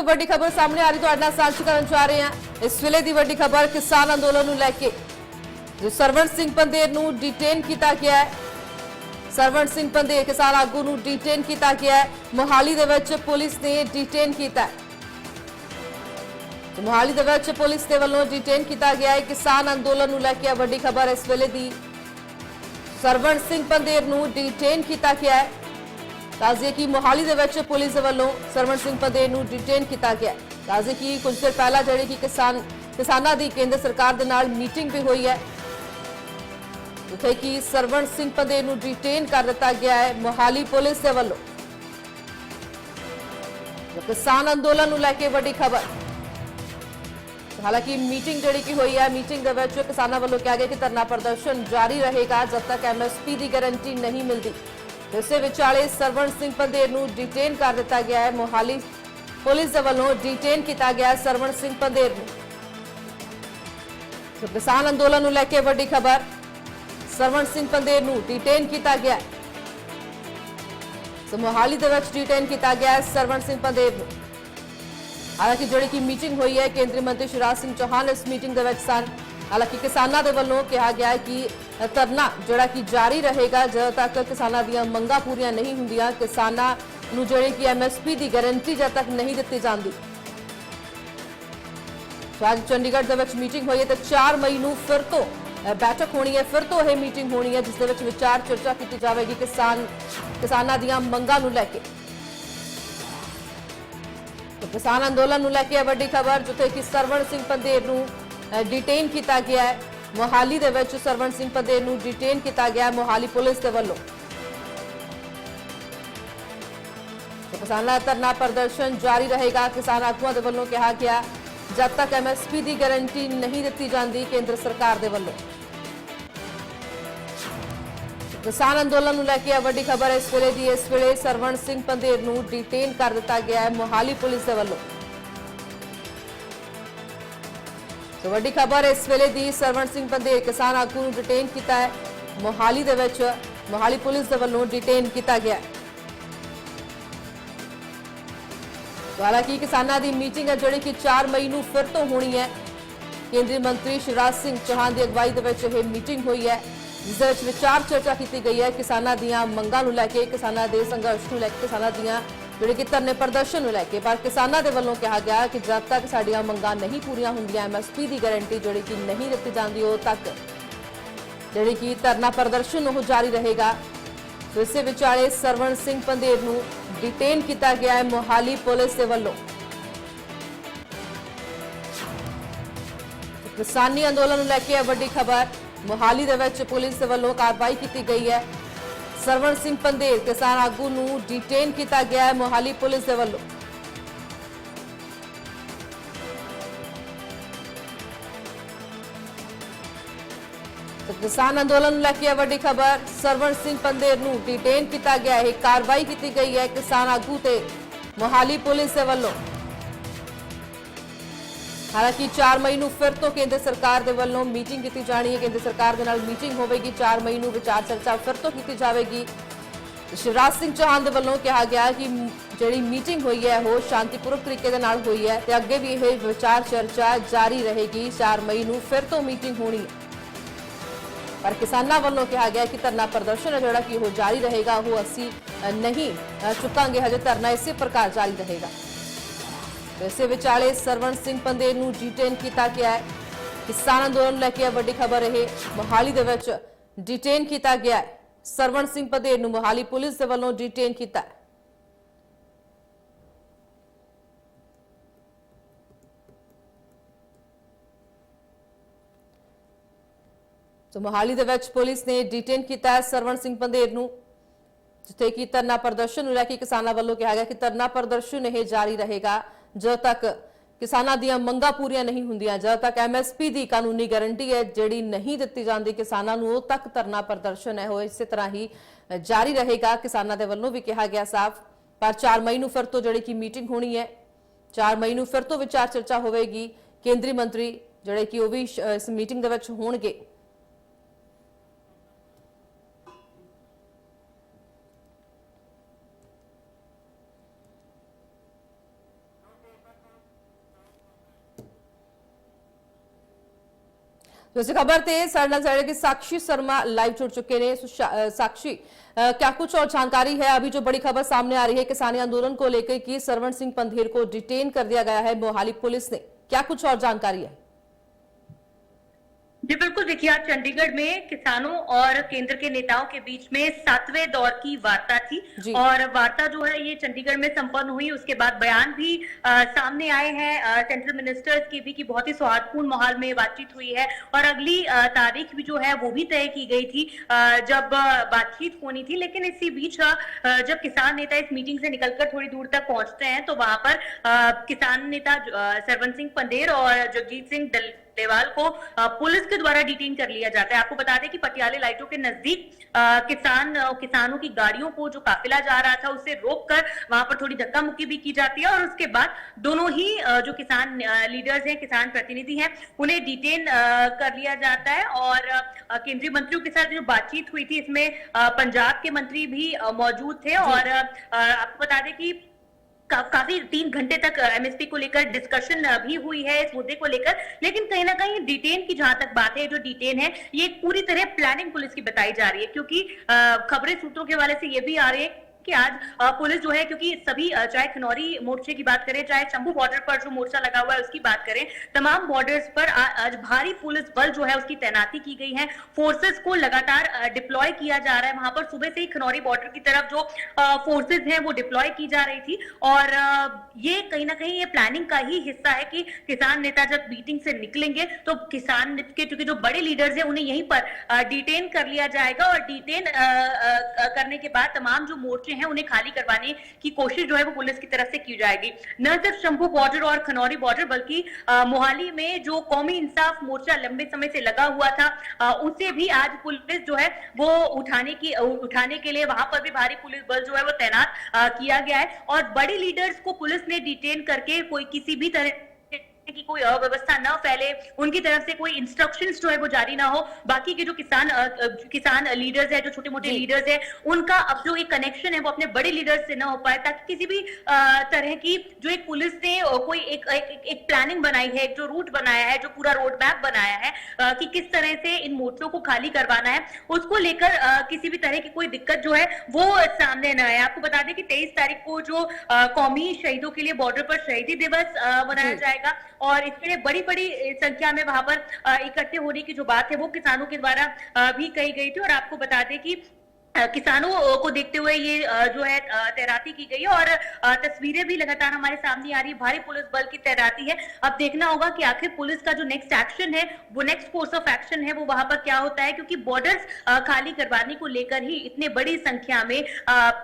एक बड़ी खबर सामने आ रही तुहाडे नाल साझी करन जा रहे हैं। इस वेले की बड़ी खबर किसान अंदोलन नूं लैके जो सरवण सिंह पंधेर नूं डिटेन किया गया है। सरवण सिंह पंधेर किसान आगू नूं डिटेन किया गया है। मोहाली दे विच पुलिस ने डिटेन किया है। मोहाली दे विच पुलिस दे वल्लों डिटेन किया गया है। किसान अंदोलन नूं लैके बड़ी खबर इस वेले दी। सरवण सिंह पंधेर नूं डिटेन किया गया है। ताज़े की मोहाली दे विच पुलिस दे वल्लों सरवण सिंह पंधेर नूं डिटेन किया गया। ताज़े की कुछ देर पहला जिहड़ी कि किसानां दी केंद्र सरकार दे नाल मीटिंग भी हुई है, जिथे कि सरवण सिंह पंधेर नूं डिटेन कर दिता गया है मोहाली पुलिस दे वल्लों। किसान अंदोलन नूं लैके बड़ी खबर। हालांकि मीटिंग जिहड़ी कि हुई है, मीटिंग दे विच किसानां वल्लों कहा गया कि धरना प्रदर्शन जारी रहेगा जब तक MSP की गारंटी नहीं मिलती। इस विचाले सरवण सिंह पंधेर नूं डिटेन कर दिता गया है। मोहाली पुलिस दे वल्लों डिटेन किया गया सरवण सिंह पंधेर नूं। किसान अंदोलन नूं लैके बड़ी खबर। सरवण सिंह पंधेर नूं डिटेन किया गया। मोहाली दे विच डिटेन किया गया सरवण सिंह पंधेर नूं। हालांकि जिहड़ी कि मीटिंग हुई है, केंद्रीय मंत्री शिवराज सिंह चौहान इस मीटिंग दे विच सन। हालांकि किसानां दे वल्लों कहा गया है कि धरना जिहड़ा कि जारी रहेगा जब तक किसानां दीयां मंगां पूरीआं नहीं हुंदियां। किसानां नूं जिहड़ी कि MSP की गारंटी जब तक नहीं दित्ती जांदी। आज चंडीगढ़ दे विच मीटिंग हुई है तो 4 मई नूं फिर तो बैठक होनी है, फिर तो यह मीटिंग होनी है जिस दे विच विचार चर्चा की जाएगी किसानां दीयां मंगां नूं लैके। तो किसान अंदोलन नूं लैके वड्डी खबर, जिथे कि सरवण सिंह पंधेर नूं डिटेन किया गया है। मोहाली दे विच सरवण सिंह पंधेर नूं डिटेन किया गया मोहाली पुलिस दे वल्लों। तो किसानां दा धरना प्रदर्शन जारी रहेगा। किसान आगुआं दे वल्लों कहा गया जब तक MSP की गारंटी नहीं दित्ती जांदी केंद्र सरकार दे वल्लों। किसान अंदोलन नूं लैके वड्डी खबर इस वेले दी। इस वेले सरवण सिंह पंधेर नूं डिटेन कर दिता गया है मोहाली पुलिस दे वल्लों। तो वड्डी खबर इस वेले दी। सरवण सिंह पंधेर किसान आगू नूं डिटेन किया है मोहाली दे विच। मोहाली पुलिस दे वल्लों डिटेन किया गया। तो हालांकि किसानां दी मीटिंग है जिहड़ी कि 4 मई नूं फिर तो होनी है। केंद्रीय मंत्री शिवराज सिंह चौहान की अगवाई दे विच यह मीटिंग हुई है, जिस विच विचार चर्चा की गई है किसानां दीयां मंगां नूं लैके, किसानां दे संघर्ष नूं लैके, किसानां दीयां जिहड़े कि धरने प्रदर्शन नूं लैके। पर किसानां दे वल्लों कहा गया कि जब तक साडीआं मंगां नहीं पूरीआं हुंदियां, MSP की गारंटी जिहड़ी कि नहीं दित्ती जांदी, उद तक जिहड़ी कि धरना प्रदर्शन ओह जारी रहेगा। तो इस विचाले सरवण सिंह पंधेर नूं डिटेन किया गया है मोहाली पुलिस दे वल्लों। किसानी अंदोलन नूं लैके वड्डी खबर। मोहाली दे विच पुलिस दे वल्लों कार्रवाई की गई है। सरवण सिंह पंधेर किसान आगू नूं डिटेन किया गया है मोहाली पुलिस दे वल्लों। तो किसान अंदोलन नूं लैके वड्डी खबर। सरवण सिंह पंधेर नूं डिटेन किया गया है। कार्रवाई की गई है किसान आगू ते मोहाली पुलिस दे वल्लों। हालांकि 4 मई नूं फिर तो केंद्र सरकार दे वल्लों मीटिंग की जानी है। केंद्र सरकार दे नाल मीटिंग होवेगी। 4 मई नूं विचार चर्चा फिर तो की जाएगी। शिवराज सिंह चौहान दे वल्लों कहा गया कि जिहड़ी मीटिंग हुई है वो शांतिपूर्वक तरीके दे नाल हुई है ते अगे भी यह विचार चर्चा जारी रहेगी। 4 मई नूं फिर तो मीटिंग होनी है, पर किसानां वल्लों कहा गया कि धरना प्रदर्शन है जिहड़ा कि वो जारी रहेगा, वो असीं नहीं चुकांगे, हजे धरना इसी प्रकार जारी रहेगा। इस विचाले सरवण सिंह पंधेर नूं डिटेन किया गया है। किसान अंदोलन लैके वड्डी खबर है। मोहाली दे विच डिटेन किया गया है सरवण सिंह पंधेर नूं मोहाली पुलिस दे वल्लों डिटेन किया है। तो मोहाली दे विच पुलिस ने डिटेन किया है सरवण सिंह पंधेर नूं, जिथे कि धरना प्रदर्शन नूं लैके किसानां वल्लों कहा गया कि धरना प्रदर्शन यह जारी रहेगा जब तक किसानां दीयां मंगां पूरीआं नहीं हुंदियां, जब तक MSP की कानूनी गारंटी है जिहड़ी नहीं दित्ती जांदी किसानां नूं, उद तक धरना प्रदर्शन है वो इस तरह ही जारी रहेगा। किसानां दे वल्लों भी कहा गया साफ। पर 4 मई नूं फिर तो जिहड़ी कि मीटिंग होनी है, 4 मई नूं फिर तो विचार चर्चा होवेगी। केंद्रीय मंत्री जिहड़े कि वो भी इस मीटिंग दे विच होणगे। तो इस खबर ते साढ़े नाल साढ़े के साक्षी शर्मा लाइव जुड़ चुके ने। साक्षी, क्या कुछ और जानकारी है? अभी जो बड़ी खबर सामने आ रही है किसानी आंदोलन को लेकर कि सरवण सिंह पंधेर को डिटेन कर दिया गया है मोहाली पुलिस ने, क्या कुछ और जानकारी है? जी बिल्कुल, देखिए आज चंडीगढ़ में किसानों और केंद्र के नेताओं के बीच में 7वें दौर की वार्ता थी और वार्ता जो है ये चंडीगढ़ में संपन्न हुई। उसके बाद बयान भी सामने आए हैं सेंट्रल मिनिस्टर्स की भी कि बहुत ही सौहार्दपूर्ण माहौल में बातचीत हुई है और अगली तारीख भी जो है वो भी तय की गई थी जब बातचीत होनी थी। लेकिन इसी बीच जब किसान नेता इस मीटिंग से निकलकर थोड़ी दूर तक पहुंचते हैं तो वहां पर किसान नेता सरवण सिंह पंधेर और जगजीत सिंह देवाल को पुलिस के द्वारा डिटेन कर लिया जाता है। आपको बता दें कि पटियाले लाइटों के नजदीक किसानों की गाड़ियों को जो काफिला जा रहा था उससे रोककर वहां पर थोड़ी धक्का मुक्की भी की जाती है और उसके बाद दोनों ही जो किसान लीडर्स हैं, किसान प्रतिनिधि हैं, उन्हें डिटेन कर लिया जाता है। और केंद्रीय मंत्रियों के साथ जो बातचीत हुई थी इसमें पंजाब के मंत्री भी मौजूद थे और आपको बता दें कि काफी 3 घंटे तक एमएसपी को लेकर डिस्कशन भी हुई है इस मुद्दे को लेकर। लेकिन कहीं ना कहीं डिटेन की जहां तक बात है, जो डिटेन है ये एक पूरी तरह प्लानिंग पुलिस की बताई जा रही है, क्योंकि खबरें सूत्रों के हवाले से ये भी आ रही है कि आज पुलिस जो है, क्योंकि सभी चाहे खनौरी मोर्चे की बात करें, चाहे शंभू बॉर्डर पर जो मोर्चा लगा हुआ है उसकी बात करें, तमाम बॉर्डर्स पर आज भारी पुलिस बल जो है उसकी तैनाती की गई है। फोर्सेस को लगातार डिप्लॉय किया जा रहा है। वहां पर सुबह से ही खनौरी बॉर्डर की तरफ जो फोर्सेस हैं वो डिप्लॉय की जा रही थी और ये कहीं ना कहीं ये प्लानिंग का ही हिस्सा है कि किसान नेता जब मीटिंग से निकलेंगे तो किसान के क्योंकि जो बड़े लीडर्स हैं उन्हें यहीं पर डिटेन कर लिया जाएगा और डिटेन करने के बाद तमाम जो मोर्चे हैं उन्हें खाली करवाने की कोशिश जो है वो पुलिस की तरफ से की जाएगी। न सिर्फ शंभू बॉर्डर और खनौरी बॉर्डर बल्कि मोहाली में जो कौमी इंसाफ मोर्चा लंबे समय से लगा हुआ था उसे भी आज पुलिस जो है वो उठाने के लिए वहां पर भी भारी पुलिस बल जो है वो तैनात किया गया है और बड़े लीडर्स को पुलिस ने डिटेन करके कोई किसी भी तरह की कोई अव्यवस्था न फैले, उनकी तरफ से कोई इंस्ट्रक्शंस जो है वो जारी ना हो। बाकी के जो किसान लीडर्स है, जो छोटे मोटे लीडर्स है, उनका अब जो एक कनेक्शन है वो अपने बड़े लीडर्स से ना हो पाए, ताकि किसी भी तरह की जो एक पुलिस ने कोई एक प्लानिंग बनाई है, एक जो रूट बनाया है, जो पूरा रोड मैप बनाया है कि किस तरह से इन मोर्चों को खाली करवाना है, उसको लेकर किसी भी तरह की कोई दिक्कत जो है वो सामने न आए। आपको बता दें कि 23 तारीख को जो कौमी शहीदों के लिए बॉर्डर पर शहीदी दिवस मनाया जाएगा और इसके लिए बड़ी बड़ी संख्या में वहां पर इकट्ठे होने की जो बात है वो किसानों के द्वारा भी कही गई थी। और आपको बता दें कि किसानों को देखते हुए ये जो है तैनाती की गई है और तस्वीरें भी लगातार हमारे सामने आ रही है। भारी पुलिस बल की तैनाती है। अब देखना होगा कि आखिर पुलिस का जो नेक्स्ट एक्शन है, वो नेक्स्ट कोर्स ऑफ एक्शन है, वो वहां पर क्या होता है, क्योंकि बॉर्डर्स खाली करवाने को लेकर ही इतने बड़ी संख्या में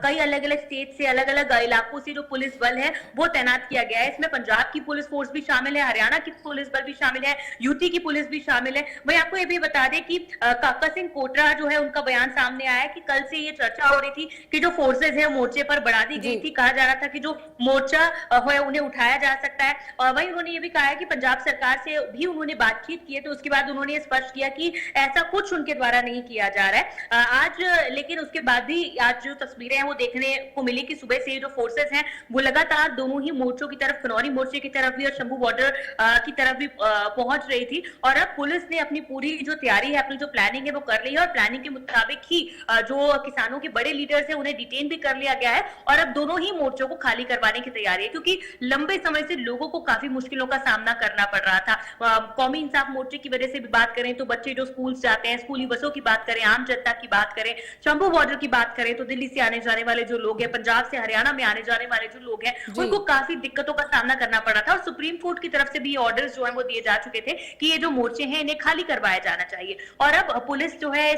कई अलग अलग स्टेट से, अलग अलग इलाकों से जो पुलिस बल है वो तैनात किया गया है। इसमें पंजाब की पुलिस फोर्स भी शामिल है, हरियाणा की पुलिस बल भी शामिल है, यूपी की पुलिस भी शामिल है। वही आपको ये भी बता दें कि काका सिंह कोटरा जो है उनका बयान सामने आया कि कल से ये चर्चा हो रही थी कि जो फोर्सेस है मोर्चे पर बढ़ा दी गई थी। कहा जा रहा था कि जो मोर्चा है उन्हें उठाया जा सकता है और वहीं उन्होंने ये भी कहा है कि पंजाब सरकार से भी उन्होंने बातचीत की है, तो उसके बाद उन्होंने स्पष्ट किया कि ऐसा कुछ उनके द्वारा नहीं किया जा रहा है आज। लेकिन उसके बाद भी आज जो तस्वीरें हैं वो देखने को मिली कि सुबह से जो फोर्सेस हैं वो लगातार दोनों ही मोर्चों की तरफ, खनौरी मोर्चे की तरफ भी और शंभू बॉर्डर की तरफ भी पहुंच रही थी। और अब पुलिस ने अपनी पूरी जो तैयारी है, अपनी जो प्लानिंग है वो कर ली है और प्लानिंग के मुताबिक ही जो किसानों के बड़े लीडर्स हैं उन्हें डिटेन भी कर लिया गया है और अब दोनों ही मोर्चों को खाली करवाने की तैयारी है, क्योंकि लंबे समय से लोगों को काफी मुश्किलों का सामना करना पड़ रहा था। कौमी इंसाफ मोर्चे की वजह से भी बात करें तो बच्चे जो स्कूल जाते हैं, स्कूली बसों की बात करें, आम जनता की बात करें, शंभू बॉर्डर की बात करें तो दिल्ली से आने जाने वाले जो लोग हैं, पंजाब से हरियाणा में आने जाने वाले जो लोग हैं, उनको काफी दिक्कतों का सामना करना पड़ा था और सुप्रीम कोर्ट की तरफ से भी ऑर्डर्स जो है वो दिए जा चुके थे कि ये जो मोर्चे हैं इन्हें खाली करवाया जाना चाहिए। और अब पुलिस जो है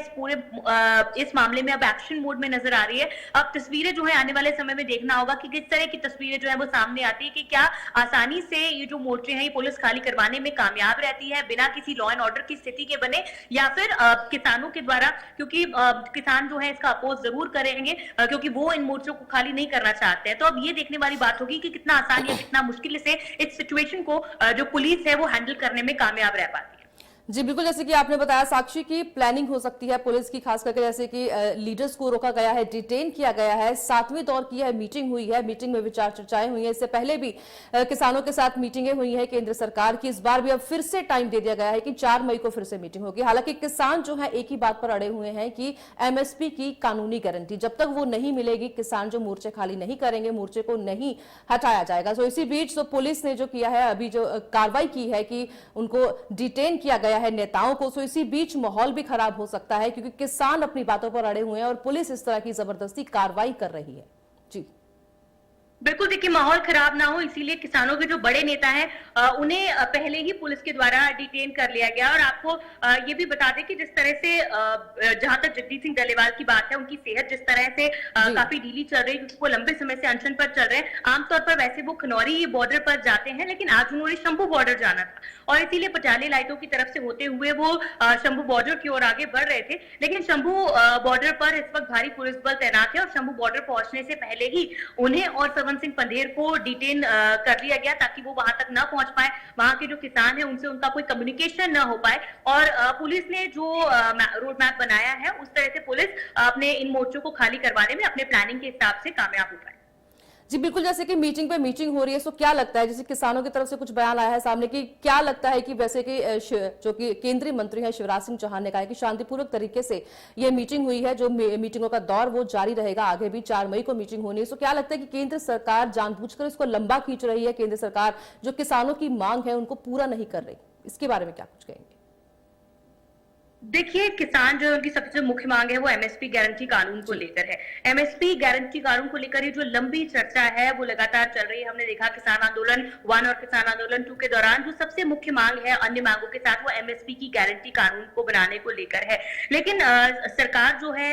इस मामले में अब एक्शन मोड में नजर आ रही है। अब तस्वीरें जो है आने वाले समय में देखना होगा कि किस तरह की तस्वीरें जो है वो सामने आती है, कि क्या आसानी से ये जो मोर्चे हैं ये पुलिस खाली करवाने में कामयाब रहती है बिना किसी लॉ एंड ऑर्डर की स्थिति के बने, या फिर किसानों के द्वारा, क्योंकि किसान जो है इसका अपोज जरूर करेंगे क्योंकि वो इन मोर्चों को खाली नहीं करना चाहते हैं। तो अब ये देखने वाली बात होगी कि कितना आसान या कितना मुश्किल से इस सिचुएशन को जो पुलिस है वो हैंडल करने में कामयाब रह पाती है। जी बिल्कुल, जैसे कि आपने बताया साक्षी की प्लानिंग हो सकती है पुलिस की, खास करके जैसे कि लीडर्स को रोका गया है, डिटेन किया गया है, 7वें दौर की है मीटिंग हुई है, मीटिंग में विचार चर्चाएं हुई हैं। इससे पहले भी किसानों के साथ मीटिंगें हुई हैं केंद्र सरकार की। इस बार भी अब फिर से टाइम दे दिया गया है कि 4 मई को फिर से मीटिंग होगी। हालांकि किसान जो है एक ही बात पर अड़े हुए हैं कि एमएसपी की कानूनी गारंटी जब तक वो नहीं मिलेगी, किसान जो मोर्चे खाली नहीं करेंगे, मोर्चे को नहीं हटाया जाएगा। तो इसी बीच तो पुलिस ने जो किया है, अभी जो कार्रवाई की है कि उनको डिटेन किया गया है नेताओं को। सो इसी बीच माहौल भी खराब हो सकता है क्योंकि किसान अपनी बातों पर अड़े हुए हैं और पुलिस इस तरह की जबरदस्ती कार्रवाई कर रही है। जी बिल्कुल, देखिए माहौल खराब ना हो इसीलिए किसानों के जो बड़े नेता हैं उन्हें पहले ही पुलिस के द्वारा डिटेन कर लिया गया। और आपको ये भी बता दें कि जिस तरह से जहां तक जगजीत सिंह डल्लेवाल की बात है, उनकी सेहत जिस तरह से काफी ढीली चल रही है क्योंकि वो लंबे समय से अनशन पर चल रहे हैं। आमतौर पर वैसे वो खनौरी बॉर्डर पर जाते हैं, लेकिन आज उन्होंने शंभू बॉर्डर जाना था और इसीलिए पचाले लाइटों की तरफ से होते हुए वो शंभू बॉर्डर की ओर आगे बढ़ रहे थे। लेकिन शंभू बॉर्डर पर इस वक्त भारी पुलिस बल तैनात है और शंभू बॉर्डर पहुंचने से पहले ही उन्हें और सरवन सिंह पंधेर को डिटेन कर लिया गया ताकि वो वहां तक न पहुंच पाए, वहां के जो किसान है उनसे उनका कोई कम्युनिकेशन न हो पाए। और पुलिस ने जो रोड मैप बनाया है उस तरह से पुलिस अपने इन मोर्चों को खाली करवाने में अपने प्लानिंग के हिसाब से कामयाब हो पाए। जी बिल्कुल, जैसे कि मीटिंग पे मीटिंग हो रही है, सो क्या लगता है, जैसे किसानों की तरफ से कुछ बयान आया है सामने कि क्या लगता है कि वैसे कि जो कि केंद्रीय मंत्री है शिवराज सिंह चौहान ने कहा है कि शांतिपूर्वक तरीके से ये मीटिंग हुई है, जो मीटिंगों का दौर वो जारी रहेगा, आगे भी 4 मई को मीटिंग होनी है। सो क्या लगता है कि केंद्र सरकार जानबूझकर इसको लंबा खींच रही है, केंद्र सरकार जो किसानों की मांग है उनको पूरा नहीं कर रही, इसके बारे में क्या कुछ कहेंगे? देखिए, किसान जो उनकी सबसे मुख्य मांग है वो एमएसपी गारंटी कानून को लेकर है। एमएसपी गारंटी कानून को लेकर ये जो लंबी चर्चा है वो लगातार चल रही है। हमने देखा किसान आंदोलन 1 और किसान आंदोलन 2 के दौरान जो सबसे मुख्य मांग है अन्य मांगों के साथ वो एमएसपी की गारंटी कानून को बनाने को लेकर है। लेकिन सरकार जो है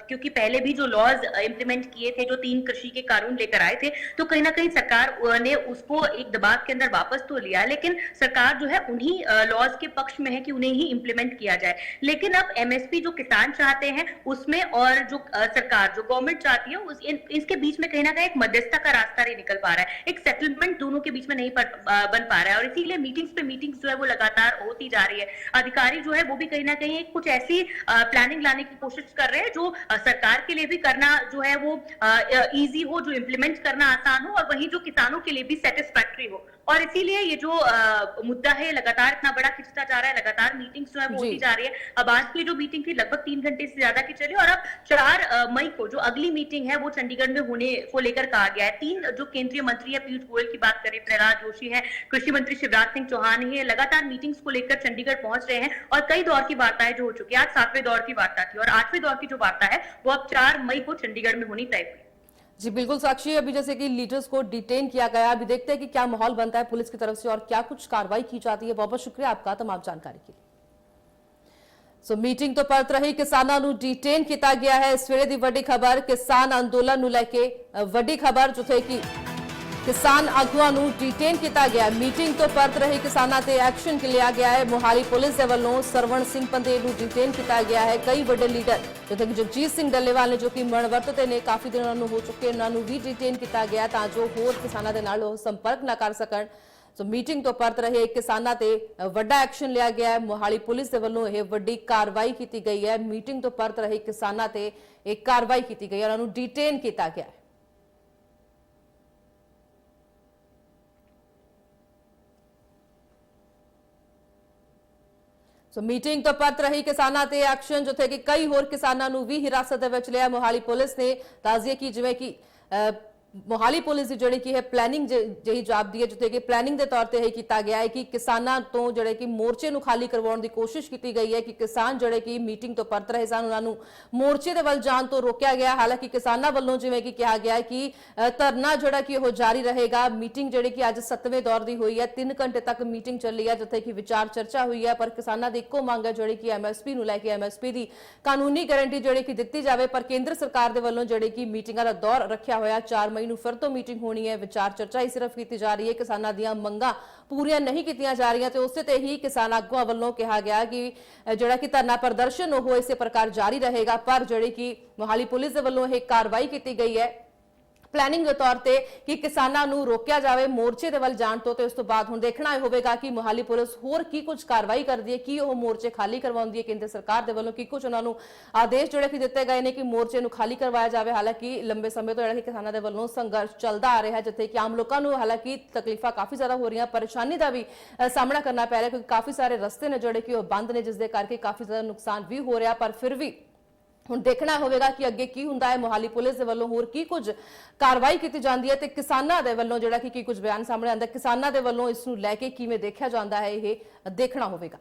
क्योंकि पहले भी जो लॉज इंप्लीमेंट किए थे, जो 3 कृषि के कानून लेकर आए थे, तो कहीं ना कहीं सरकार ने उसको एक दबाव के अंदर वापस तो लिया, लेकिन सरकार जो है उन्हीं लॉज के पक्ष में है कि उन्हें ही इंप्लीमेंट किया जाए। लेकिन अब एमएसपी जो किसान चाहते हैं उसमें और जो सरकार जो गवर्नमेंट चाहती है इसके बीच में कहीं ना कहीं एक मध्यस्थता का रास्ता नहीं निकल पा रहा है, एक सेटलमेंट दोनों के बीच में नहीं बन पा रहा है। और इसीलिए मीटिंग्स पे मीटिंग्स जो है वो लगातार होती जा रही है। अधिकारी जो है वो भी कहीं ना कहीं कुछ ऐसी प्लानिंग लाने की कोशिश कर रहे हैं जो सरकार के लिए भी करना जो है वो इजी हो, जो इम्प्लीमेंट करना आसान हो और वहीं जो किसानों के लिए भी सेटिस्फैक्टरी हो। और इसीलिए ये जो मुद्दा है लगातार इतना बड़ा खिंचता जा रहा है, लगातार मीटिंग्स जो है वो होती जा रही है। अब आज की जो मीटिंग थी लगभग 3 घंटे से ज्यादा की चली और अब 4 मई को जो अगली मीटिंग है वो चंडीगढ़ में होने को लेकर कहा गया है। 3 जो केंद्रीय मंत्री है, पीयूष गोयल की बात करें, प्रहलाद जोशी है, कृषि मंत्री शिवराज सिंह चौहान ही लगातार मीटिंग्स को लेकर चंडीगढ़ पहुंच रहे हैं और कई दौर की वार्ताएं जो हो चुकी है। आज 7वें दौर की वार्ता थी और 8वें दौर की जो वार्ता है वो अब 4 मई को चंडीगढ़ में होनी तय हुई। जी बिल्कुल साक्षी, अभी जैसे कि लीडर्स को डिटेन किया गया, अभी देखते हैं कि क्या माहौल बनता है पुलिस की तरफ से और क्या कुछ कार्रवाई की जाती है। बहुत बहुत शुक्रिया आपका तमाम जानकारी के लिए। सो मीटिंग तो परत रही, किसानों ਨੂੰ डिटेन किया गया है। इस वेले दी वड्डी खबर किसान अंदोलन ਨੂੰ ਲੈ ਕੇ ਵੱਡੀ खबर ਜਿੱਥੇ कि किसान आगुआं ਨੂੰ डिटेन किया गया। मीटिंग तो परत रही, किसानों ते एक्शन लिया गया है। मोहाली पुलिस के वालों सरवण सिंह पंधेर ਨੂੰ डिटेन किया गया है। कई बड़े लीडर जिथे कि जगजीत सिंह डल्लेवाल ने जो कि मणवर्त ने काफी दिनों हो चुके, उन्होंने भी डिटेन किया गया तां जो होर किसानों के नाल संपर्क ना कर सकन। सो मीटिंग तो परत रहे, किसानों ते वड्डा एक्शन लिया गया है। मोहाली पुलिस के वालों यह वड्डी कार्रवाई की गई है। मीटिंग तो परत रही, किसानों ते एक कार्रवाई की गई है, उन्होंने डिटेन किया गया है। सो मीटिंग तो परत रही, किसानों ते एक्शन जिथे कि कई होर किसानों ਨੂੰ भी हिरासत ਦੇ ਵਿੱਚ ਲਿਆ। मोहाली पुलिस ने ताजिए की जिवें कि मोहाली पुलिस की जिहड़ी कि है प्लैनिंग जी जापदी है, जिथे कि प्लैनिंग के तौर पर यह किया गया है कि किसानों तो जिहड़े कि मोर्चे ਨੂੰ खाली करवाउण की कोशिश की गई है कि किसान जिहड़े कि मीटिंग तो परत रहे सन उन्होंने मोर्चे के वल जाण तो रोकया गया। हालांकि किसानों वालों जिवें कि कहा गया है कि धरना जिहड़ा कि वो जारी रहेगा। मीटिंग जिहड़ी कि अज 7वें दौर की हुई है, 3 घंटे तक मीटिंग चली है जिथे कि विचार चर्चा हुई है। पर किसानों की इको मंग है जिहड़ी कि एमएसपी ਨੂੰ ਲੈ ਕੇ एमएसपी की कानूनी गारंटी जिहड़ी कि दी जाए। पर केंद्र सरकार के वालों जिहड़ी कि मीटिंगां का दौर रखा होया, 4 मई ਨੂੰ फिर तो मीटिंग होनी है। विचार चर्चा ही सिर्फ की जा रही है, किसानों दी मंगां पूरियां नहीं की जा रही। तो उस ते ही किसान आगुआं वालों कहा गया कि जिहड़ा कि धरना प्रदर्शन वो इस प्रकार जारी रहेगा। पर जिहड़ी कि मोहाली पुलिस के वालों यह कार्रवाई की गई है ਪਲੈਨਿੰਗ ਦੇ ਤੌਰ ਤੇ ਕਿ ਕਿਸਾਨਾਂ ਨੂੰ ਰੋਕਿਆ ਜਾਵੇ ਮੋਰਚੇ ਦੇ ਵੱਲ ਜਾਣ ਤੋਂ। ਤੇ ਉਸ ਤੋਂ ਬਾਅਦ ਹੁਣ ਦੇਖਣਾ ਇਹ ਹੋਵੇਗਾ ਕਿ ਮੋਹਾਲੀ ਪੁਲਿਸ ਹੋਰ ਕੀ ਕੁਝ ਕਾਰਵਾਈ ਕਰਦੀ ਹੈ, ਕੀ ਉਹ ਮੋਰਚੇ ਖਾਲੀ ਕਰਵਾਉਂਦੀ ਹੈ। ਕੇਂਦਰ ਸਰਕਾਰ ਦੇ ਵੱਲੋਂ ਕੀ ਕੁਝ ਉਹਨਾਂ ਨੂੰ ਆਦੇਸ਼ ਜਿਹੜੇ ਕਿ ਦਿੱਤੇ ਗਏ ਨੇ ਕਿ ਮੋਰਚੇ ਨੂੰ ਖਾਲੀ ਕਰਵਾਇਆ ਜਾਵੇ। ਹਾਲਾਂਕਿ ਲੰਬੇ ਸਮੇਂ ਤੋਂ ਜਿਹੜਾ ਕਿ ਕਿਸਾਨਾਂ ਦੇ ਵੱਲੋਂ ਸੰਘਰਸ਼ ਚੱਲਦਾ ਆ ਰਿਹਾ, ਜਿੱਥੇ ਕਿ ਆਮ ਲੋਕਾਂ ਨੂੰ ਹਾਲਾਂਕਿ ਤਕਲੀਫਾਂ ਕਾਫੀ ਜ਼ਿਆਦਾ ਹੋ ਰਹੀਆਂ, ਪਰੇਸ਼ਾਨੀ ਦਾ ਵੀ ਸਾਹਮਣਾ ਕਰਨਾ ਪੈ ਰਿਹਾ, ਕਿਉਂਕਿ ਕਾਫੀ ਸਾਰੇ ਰਸਤੇ ਨੇ ਜਿਹੜੇ ਕਿ ਉਹ ਬੰਦ ਨੇ, ਜਿਸ ਦੇ ਕਰਕੇ ਕਾਫੀ ਜ਼ਿਆਦਾ ਨੁਕਸਾਨ ਵੀ ਹੋ ਰਿਹਾ। ਪਰ ਫਿਰ ਵੀ ਹੁਣ ਦੇਖਣਾ ਹੋਵੇਗਾ ਕਿ ਅੱਗੇ ਕੀ ਹੁੰਦਾ ਹੈ। ਮੋਹਾਲੀ ਪੁਲਿਸ ਦੇ ਵੱਲੋਂ ਹੋਰ ਕੀ ਕੁਝ ਕਾਰਵਾਈ ਕੀਤੀ ਜਾਂਦੀ ਹੈ ਤੇ ਕਿਸਾਨਾਂ ਦੇ ਵੱਲੋਂ ਜਿਹੜਾ ਕਿ ਕੀ ਕੁਝ ਬਿਆਨ ਸਾਹਮਣੇ ਆਉਂਦਾ, ਕਿਸਾਨਾਂ ਦੇ ਵੱਲੋਂ ਇਸ ਨੂੰ ਲੈ ਕੇ ਕਿਵੇਂ ਦੇਖਿਆ ਜਾਂਦਾ ਹੈ, ਇਹ ਦੇਖਣਾ ਹੋਵੇਗਾ।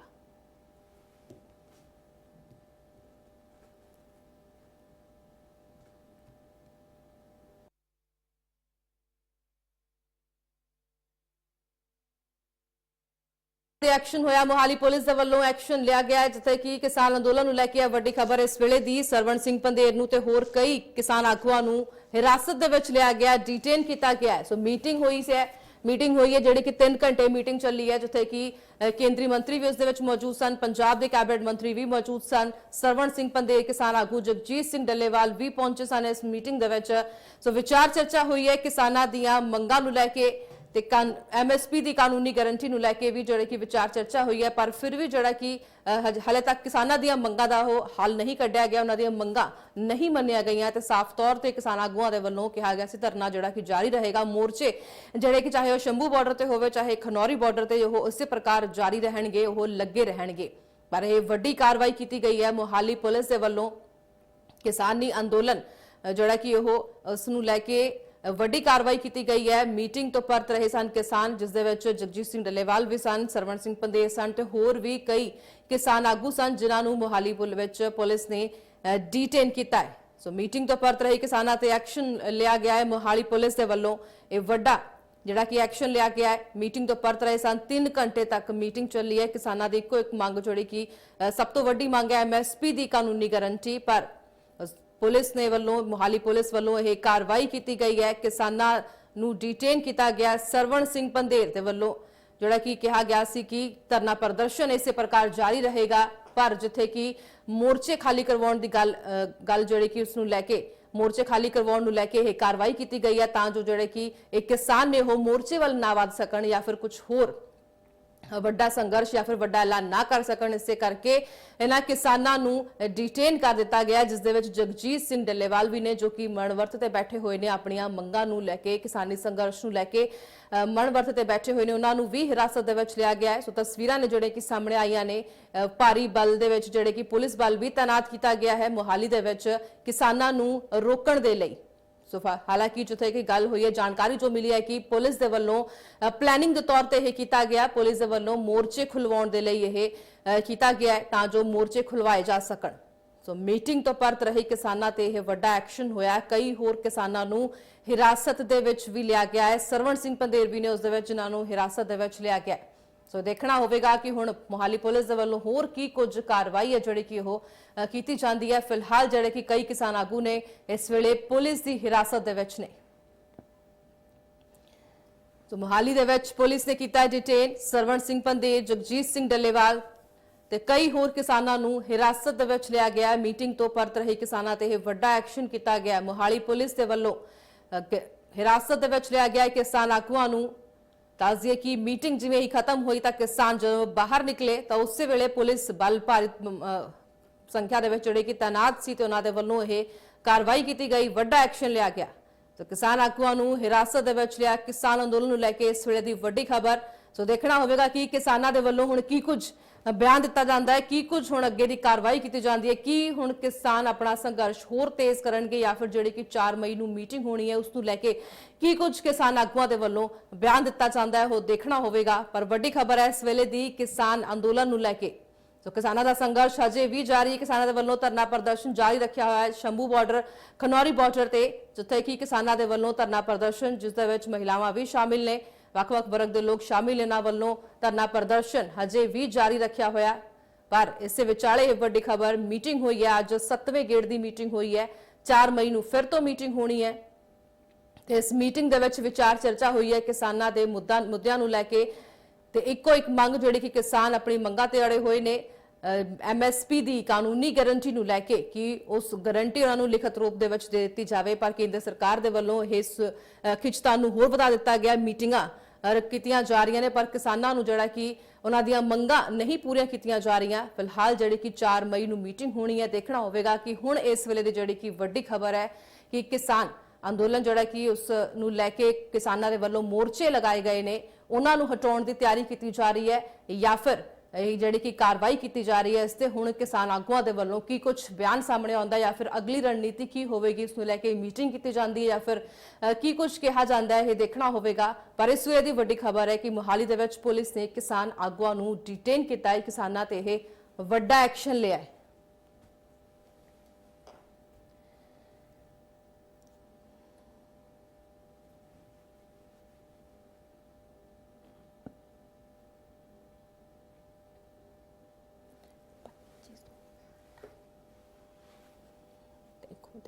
एक्शन होया मोहाली पुलिस दे वल्लों एक्शन लिया गया है, जिथे कि किसान अंदोलन ਨੂੰ ਲੈ ਕੇ ਵੱਡੀ ਖਬਰ ਇਸ ਵੇਲੇ ਦੀ। ਸਰਵਣ ਸਿੰਘ ਪੰਧੇਰ ਨੂੰ ਤੇ ਹੋਰ ਕਈ ਕਿਸਾਨ ਆਗੂਆਂ ਨੂੰ ਹਿਰਾਸਤ ਦੇ ਵਿੱਚ ਲਿਆ ਗਿਆ, डिटेन किया गया है। सो मीटिंग हुई है ਜਿਹੜੀ ਕਿ 3 ਘੰਟੇ मीटिंग ਚੱਲੀ ਹੈ, ਜਿਥੇ ਕਿ ਕੇਂਦਰੀ ਮੰਤਰੀ ਵੀ ਉਸ ਦੇ ਵਿੱਚ ਮੌਜੂਦ ਸਨ, ਪੰਜਾਬ ਦੇ ਕੈਬਨਿਟ ਮੰਤਰੀ ਵੀ ਮੌਜੂਦ ਸਨ। ਸਰਵਣ ਸਿੰਘ ਪੰਧੇਰ, ਕਿਸਾਨ ਆਗੂ ਜਗਜੀਤ ਸਿੰਘ ਡੱਲੇਵਾਲ ਵੀ ਪਹੁੰਚੇ ਸਨ ਇਸ ਮੀਟਿੰਗ ਦੇ ਵਿੱਚ। ਸੋ ਵਿਚਾਰ ਚਰਚਾ ਹੋਈ ਹੈ ਕਿਸਾਨਾਂ ਦੀਆਂ ਮੰਗਾਂ ਨੂੰ ਲੈ ਕੇ ਤੇ MSP ਦੀ ਕਾਨੂੰਨੀ ਗਾਰੰਟੀ ਨੂੰ ਲੈ ਕੇ ਵੀ ਜਿਹੜੇ ਕਿ ਵਿਚਾਰ ਚਰਚਾ ਹੋਈ ਹੈ। ਪਰ ਫਿਰ ਵੀ ਜਿਹੜਾ ਕਿ ਹਾਲੇ ਤੱਕ ਕਿਸਾਨਾਂ ਦੀਆਂ ਮੰਗਾਂ ਦਾ ਉਹ ਹੱਲ ਨਹੀਂ ਕੱਢਿਆ ਗਿਆ, ਉਹਨਾਂ ਦੀਆਂ ਮੰਗਾਂ ਨਹੀਂ ਮੰਨੀਆਂ ਗਈਆਂ ਤੇ ਸਾਫ਼ ਤੌਰ ਤੇ ਕਿਸਾਨ ਆਗੂਆਂ ਦੇ ਵੱਲੋਂ ਕਿਹਾ ਗਿਆ ਸੀ ਧਰਨਾ ਜਿਹੜਾ ਕਿ ਜਾਰੀ ਰਹੇਗਾ। ਮੋਰਚੇ ਜਿਹੜੇ ਕਿ ਚਾਹੇ ਉਹ ਸ਼ੰਭੂ ਬਾਰਡਰ ਤੇ ਹੋਵੇ, ਚਾਹੇ ਖਨੌਰੀ ਬਾਰਡਰ ਤੇ, ਉਹ ਇਸੇ ਪ੍ਰਕਾਰ ਜਾਰੀ ਰਹਿਣਗੇ, ਉਹ ਲੱਗੇ ਰਹਿਣਗੇ। ਪਰ ਇਹ ਵੱਡੀ ਕਾਰਵਾਈ ਕੀਤੀ ਗਈ ਹੈ ਮੋਹਾਲੀ ਪੁਲਿਸ ਦੇ ਵੱਲੋਂ। ਕਿਸਾਨੀ ਅੰਦੋਲਨ ਜਿਹੜਾ ਕਿ ਉਹ ਉਸ ਨੂੰ ਲੈ ਕੇ ਵੱਡੀ ਕਾਰਵਾਈ ਕੀਤੀ ਗਈ ਹੈ। ਮੀਟਿੰਗ ਤੋਂ ਪਰਤ ਰਹੇ ਸਨ ਕਿਸਾਨ, ਜਿਸ ਦੇ ਵਿੱਚ ਜਗਜੀਤ ਸਿੰਘ ਡੱਲੇਵਾਲ ਵੀ ਸਨ, ਸਰਵਣ ਸਿੰਘ ਪੰਧੇਰ ਸਨ ਤੇ ਹੋਰ ਵੀ ਕਈ ਕਿਸਾਨ ਆਗੂ ਸਨ, ਜਿਨ੍ਹਾਂ ਨੂੰ ਮੋਹਾਲੀ ਪੁਲਿਸ ਨੇ डिटेन ਕੀਤਾ ਹੈ। ਸੋ ਮੀਟਿੰਗ ਤੋਂ ਪਰਤ ਰਹੇ ਕਿਸਾਨਾਂ ਤੇ ਐਕਸ਼ਨ ਲਿਆ ਗਿਆ ਹੈ ਮੋਹਾਲੀ ਪੁਲਿਸ ਦੇ ਵੱਲੋਂ। ਇਹ ਵੱਡਾ ਜਿਹੜਾ ਕਿ ਐਕਸ਼ਨ ਲਿਆ ਗਿਆ ਹੈ। ਮੀਟਿੰਗ ਤੋਂ ਪਰਤ ਰਹੇ ਸਨ, 3 ਘੰਟੇ ਤੱਕ ਮੀਟਿੰਗ ਚੱਲੀ ਹੈ। ਕਿਸਾਨਾਂ ਦੀ ਇੱਕੋ ਇੱਕ ਮੰਗ ਜਿਹੜੀ ਕਿ ਸਭ ਤੋਂ ਵੱਡੀ ਮੰਗ ਹੈ MSP ਦੀ ਕਾਨੂੰਨੀ ਗਾਰੰਟੀ। ਪਰ ਪੁਲਿਸ ਨੇ ਵੱਲੋਂ, ਮੋਹਾਲੀ ਪੁਲਿਸ ਵੱਲੋਂ ਇਹ ਕਾਰਵਾਈ ਕੀਤੀ ਗਈ ਹੈ। ਕਿਸਾਨਾਂ ਨੂੰ डिटेन ਕੀਤਾ ਗਿਆ। ਸਰਵਣ ਸਿੰਘ ਪੰਧੇਰ ਦੇ ਵੱਲੋਂ ਜਿਹੜਾ ਕਿ ਕਿਹਾ ਗਿਆ ਸੀ ਕਿ ਧਰਨਾ ਪ੍ਰਦਰਸ਼ਨ ਇਸੇ ਪ੍ਰਕਾਰ ਜਾਰੀ ਰਹੇਗਾ, ਪਰ ਜਿੱਥੇ ਕਿ ਮੋਰਚੇ ਖਾਲੀ ਕਰਵਾਉਣ ਦੀ ਗੱਲ ਜਿਹੜੀ ਕਿ ਉਸ ਨੂੰ ਲੈ ਕੇ, ਮੋਰਚੇ ਖਾਲੀ ਕਰਵਾਉਣ ਨੂੰ ਲੈ ਕੇ ਇਹ ਕਾਰਵਾਈ ਕੀਤੀ ਗਈ ਹੈ, ਤਾਂ ਜੋ ਜਿਹੜੇ ਕਿ ਇਹ ਕਿਸਾਨ ਨੇ ਉਹ ਮੋਰਚੇ ਵੱਲ ਨਾ ਵਧ ਸਕਣ ਜਾਂ ਫਿਰ ਕੁਝ ਹੋਰ ਵੱਡਾ ਸੰਘਰਸ਼ ਜਾਂ ਫਿਰ ਵੱਡਾ ਐਲਾਨ ਨਾ ਕਰ ਸਕਣ। ਇਸੇ ਕਰਕੇ ਇਹਨਾਂ ਕਿਸਾਨਾਂ ਨੂੰ डिटेन ਕਰ ਦਿੱਤਾ ਗਿਆ, ਜਿਸ ਦੇ ਵਿੱਚ ਜਗਜੀਤ ਸਿੰਘ ਡੱਲੇਵਾਲ ਵੀ ਨੇ, ਜੋ ਕਿ ਮਨਵਰਤ ਤੇ ਬੈਠੇ ਹੋਏ ਨੇ, ਆਪਣੀਆਂ ਮੰਗਾਂ ਨੂੰ ਲੈ ਕੇ, ਕਿਸਾਨੀ ਸੰਘਰਸ਼ ਨੂੰ ਲੈ ਕੇ ਮਨਵਰਤ ਤੇ ਬੈਠੇ ਹੋਏ ਨੇ, ਉਹਨਾਂ ਨੂੰ ਵੀ ਹਿਰਾਸਤ ਦੇ ਵਿੱਚ ਲਿਆ ਗਿਆ ਹੈ। ਸੋ ਤਸਵੀਰਾਂ ਨੇ ਜਿਹੜੇ ਕਿ ਸਾਹਮਣੇ ਆਈਆਂ ਨੇ, ਭਾਰੀ ਬਲ ਦੇ ਵਿੱਚ ਜਿਹੜੇ ਕਿ ਪੁਲਿਸ ਬਲ ਵੀ ਤਾਇਨਾਤ ਕੀਤਾ ਗਿਆ ਹੈ ਮੋਹਾਲੀ ਦੇ ਵਿੱਚ ਕਿਸਾਨਾਂ ਨੂੰ ਰੋਕਣ ਦੇ ਲਈ। ਸੋ ਹਾਲਾਂਕਿ ਜਿੱਥੇ ਕਿ ਗੱਲ ਹੋਈ ਹੈ, ਜਾਣਕਾਰੀ ਜੋ ਮਿਲੀ ਹੈ ਕਿ ਪੁਲਿਸ ਦੇ ਵੱਲੋਂ ਪਲੈਨਿੰਗ ਦੇ ਤੌਰ ਤੇ ਇਹ ਕੀਤਾ ਗਿਆ, ਪੁਲਿਸ ਦੇ ਵੱਲੋਂ ਮੋਰਚੇ ਖੁਲਵਾਉਣ ਦੇ ਲਈ ਇਹ ਕੀਤਾ ਗਿਆ ਤਾਂ ਜੋ ਮੋਰਚੇ ਖੁਲਵਾਏ ਜਾ ਸਕਣ। ਸੋ ਮੀਟਿੰਗ ਤੋਂ ਪਰਤ ਰਹੇ ਕਿਸਾਨਾਂ ਤੇ ਇਹ ਵੱਡਾ ਐਕਸ਼ਨ ਹੋਇਆ। ਕਈ ਹੋਰ ਕਿਸਾਨਾਂ ਨੂੰ ਹਿਰਾਸਤ ਦੇ ਵਿੱਚ ਵੀ ਲਿਆ ਗਿਆ ਹੈ। ਸਰਵਣ ਸਿੰਘ ਪੰਧੇਰ ਵੀ ਨੇ ਉਸ ਦੇ ਵਿੱਚ, ਜਿਨ੍ਹਾਂ ਨੂੰ ਹਿਰਾਸਤ ਦੇ ਵਿੱਚ ਲਿਆ ਗਿਆ। ਸੋ ਦੇਖਣਾ ਹੋਵੇਗਾ ਕਿ ਹੁਣ ਮੋਹਾਲੀ ਪੁਲਿਸ ਦੇ ਵੱਲੋਂ ਹੋਰ ਕੀ ਕੁਝ ਕਾਰਵਾਈ ਹੈ ਜਿਹੜੀ ਕਿ ਉਹ ਕੀਤੀ ਜਾਂਦੀ ਹੈ। ਫਿਲਹਾਲ ਜਿਹੜੇ ਕਿ ਕਈ ਕਿਸਾਨ ਆਗੂ ਨੇ ਇਸ ਵੇਲੇ ਪੁਲਿਸ ਦੀ ਹਿਰਾਸਤ ਦੇ ਵਿੱਚ ਨੇ। ਸੋ ਮੋਹਾਲੀ ਦੇ ਵਿੱਚ ਪੁਲਿਸ ਨੇ ਕੀਤਾ डिटेन ਸਰਵਣ ਸਿੰਘ ਪੰਧੇਰ, ਜਗਜੀਤ ਸਿੰਘ ਡੱਲੇਵਾਲ ਤੇ ਕਈ ਹੋਰ ਕਿਸਾਨਾਂ ਨੂੰ ਹਿਰਾਸਤ ਦੇ ਵਿੱਚ ਲਿਆ ਗਿਆ। ਮੀਟਿੰਗ ਤੋਂ ਪਰਤ ਰਹੇ ਕਿਸਾਨਾਂ ਤੇ ਇਹ ਵੱਡਾ ਐਕਸ਼ਨ ਕੀਤਾ ਗਿਆ। ਮੋਹਾਲੀ ਪੁਲਿਸ ਦੇ ਵੱਲੋਂ ਹਿਰਾਸਤ ਦੇ ਵਿੱਚ ਲਿਆ ਗਿਆ ਕਿਸਾਨ ਆਗੂਆਂ ਨੂੰ। ताज़िए की मीटिंग जिवें ही खत्म हुई तो किसान जो बाहर निकले तो उस वेले पुलिस बल भारी संख्या दे विच जिहड़े कि तैनात सी ते उन्हां दे वल्लों इह कार्रवाई की गई, वड्डा एक्शन लिया गया। तो किसान आगूआं नूं हिरासत दे विच लिया। किसान अंदोलन नूं लैके इस वेले दी वड्डी खबर। सो देखना होवेगा कि किसानां दे वल्लों हुण की कुछ बयान दिता जाता है, की कुछ हुण अगे दी कार्रवाई की जाती है, कि हुण किसान अपना संघर्ष होर तेज करनगे या फिर जिहड़ी कि 4 मई नूं मीटिंग होनी है उस नूं लैके की कुछ किसान आगूआं दे वल्लों बयान दिता जाता है, वो देखना होवेगा। पर वड्डी खबर है इस वेले दी किसान अंदोलन नूं लैके। तो किसानों का संघर्ष अजे भी जारी है। किसानों के वल्लों धरना प्रदर्शन जारी रखा हुआ है शंभू बॉर्डर खनौरी बॉर्डर से, जिथे कि किसानों के वल्लों धरना प्रदर्शन, जिस दे विच महिलावां भी शामिल ने, ਵੱਖ-ਵੱਖ वर्ग के लोग शामिल इन्हां वल्लों धरना प्रदर्शन हजे भी जारी रखा होया। पर इस विचाले वड्डी खबर मीटिंग हुई है, अज 7वें गेड़ की मीटिंग हुई है, 4 मई नूं फिर तो मीटिंग होनी है। ते इस मीटिंग दे विच विचार चर्चा हुई है किसानों के मुद्दिआं नूं लैके। ते इक्को एक मंग जिहड़ी कि किसान अपनी मंगां ते अड़े हुए ने, ਐਮਐਸਪੀ ਦੀ ਕਾਨੂੰਨੀ ਗਾਰੰਟੀ ਨੂੰ ਲੈ ਕੇ ਕਿ ਉਸ ਗਾਰੰਟੀ ਉਹਨਾਂ ਨੂੰ ਲਿਖਤ ਰੂਪ ਦੇ ਵਿੱਚ ਦੇ ਦਿੱਤੀ ਜਾਵੇ, ਪਰ ਕੇਂਦਰ ਸਰਕਾਰ ਦੇ ਵੱਲੋਂ ਇਸ ਖਿੱਚਤਾਨ ਨੂੰ ਹੋਰ ਵਧਾ ਦਿੱਤਾ ਗਿਆ। ਮੀਟਿੰਗਾਂ ਕੀਤੀਆਂ ਜਾ ਰਹੀਆਂ ਨੇ, ਪਰ ਕਿਸਾਨਾਂ ਨੂੰ ਜਿਹੜਾ ਕਿ ਉਹਨਾਂ ਦੀਆਂ ਮੰਗਾਂ ਨਹੀਂ ਪੂਰੀਆਂ ਕੀਤੀਆਂ ਜਾ ਰਹੀਆਂ। ਫਿਲਹਾਲ ਜਿਹੜੀ ਕਿ 4 ਮਈ ਨੂੰ ਮੀਟਿੰਗ ਹੋਣੀ ਹੈ, ਦੇਖਣਾ ਹੋਵੇਗਾ ਕਿ ਹੁਣ ਇਸ ਵੇਲੇ ਦੀ ਜਿਹੜੀ ਕਿ ਵੱਡੀ ਖਬਰ ਹੈ ਕਿ ਕਿਸਾਨ ਅੰਦੋਲਨ ਜਿਹੜਾ ਕਿ ਉਸ ਨੂੰ ਲੈ ਕੇ ਕਿਸਾਨਾਂ ਦੇ ਵੱਲੋਂ ਮੋਰਚੇ ਲਗਾਏ ਗਏ ਨੇ, ਉਹਨਾਂ ਨੂੰ ਹਟਾਉਣ ਦੀ ਤਿਆਰੀ ਕੀਤੀ ਜਾ ਰਹੀ ਹੈ ਜਾਂ ਫਿਰ ਇਹ ਜਿਹੜੀ ਕਿ ਕਾਰਵਾਈ ਕੀਤੀ ਜਾ ਰਹੀ ਹੈ। ਇਸ ਤੇ ਹੁਣ ਕਿਸਾਨ ਆਗੂਆਂ ਦੇ ਵੱਲੋਂ ਕੀ ਕੁਝ ਬਿਆਨ ਸਾਹਮਣੇ ਆਉਂਦਾ ਜਾਂ ਫਿਰ ਅਗਲੀ ਰਣਨੀਤੀ ਕੀ ਹੋਵੇਗੀ, ਇਸ ਨੂੰ ਲੈ ਕੇ ਮੀਟਿੰਗ ਕੀਤੀ ਜਾਂਦੀ ਹੈ ਜਾਂ ਫਿਰ ਕੀ ਕੁਝ ਕਿਹਾ ਜਾਂਦਾ ਹੈ, ਇਹ ਦੇਖਣਾ ਹੋਵੇਗਾ। ਪਰ ਇਸ ਵੇਲੇ ਦੀ ਵੱਡੀ ਖਬਰ ਹੈ ਕਿ ਮੁਹਾਲੀ ਦੇ ਵਿੱਚ ਪੁਲਿਸ ਨੇ ਕਿਸਾਨ ਆਗੂਆਂ ਨੂੰ ਡਿਟੇਨ ਕੀਤਾ ਹੈ, ਕਿਸਾਨਾਂ ਤੇ ਇਹ ਵੱਡਾ ਐਕਸ਼ਨ ਲਿਆ ਹੈ। देखो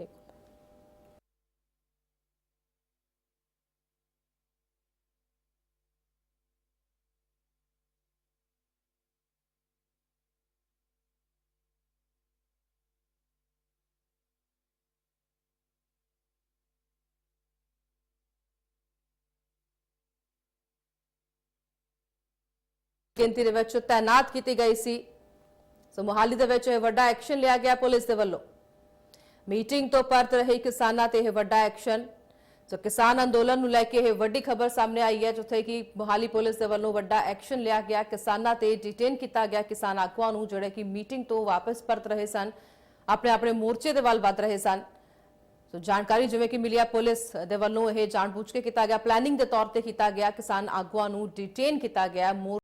गिनती ਦੇ ਵਿੱਚ ਤੈਨਾਤ ਕੀਤੀ ਗਈ ਸੀ। ਸੋ ਮੁਹਾਲੀ ਦੇ ਵਿੱਚ ਇਹ ਵੱਡਾ ਐਕਸ਼ਨ ਲਿਆ ਗਿਆ ਪੁਲਿਸ ਦੇ ਵੱਲੋਂ। ਮੀਟਿੰਗ ਤੋਂ ਪਰਤ ਰਹੇ ਕਿਸਾਨਾਂ ਤੇ ਇਹ ਵੱਡਾ ਐਕਸ਼ਨ। ਸੋ ਕਿਸਾਨ ਅੰਦੋਲਨ ਨੂੰ ਲੈ ਕੇ ਇਹ ਵੱਡੀ ਖਬਰ ਸਾਹਮਣੇ ਆਈ ਹੈ, ਜਿੱਥੇ ਕਿ ਮੁਹਾਲੀ ਪੁਲਿਸ ਦੇ ਵੱਲੋਂ ਵੱਡਾ ਐਕਸ਼ਨ ਲਿਆ ਗਿਆ। ਕਿਸਾਨਾਂ ਤੇ ਡਿਟੇਨ ਕੀਤਾ ਗਿਆ ਕਿਸਾਨ ਆਗੂਆਂ ਨੂੰ, ਜਿਹੜੇ ਕਿ ਮੀਟਿੰਗ ਤੋਂ ਵਾਪਸ ਪਰਤ ਰਹੇ ਸਨ, ਆਪਣੇ ਮੋਰਚੇ ਦੇ ਵੱਲ ਵਧ ਰਹੇ ਸਨ। ਸੋ ਜਾਣਕਾਰੀ ਜਿਵੇਂ ਕਿ ਮਿਲੀ ਹੈ, ਪੁਲਿਸ ਦੇ ਵੱਲੋਂ ਇਹ ਜਾਣਬੁੱਝ ਕੇ ਕੀਤਾ ਗਿਆ, ਪਲੈਨਿੰਗ ਦੇ ਤੌਰ ਤੇ ਕੀਤਾ ਗਿਆ। ਕਿਸਾਨ ਆਗੂਆਂ ਨੂੰ ਡਿਟੇਨ ਕੀਤਾ ਗਿਆ।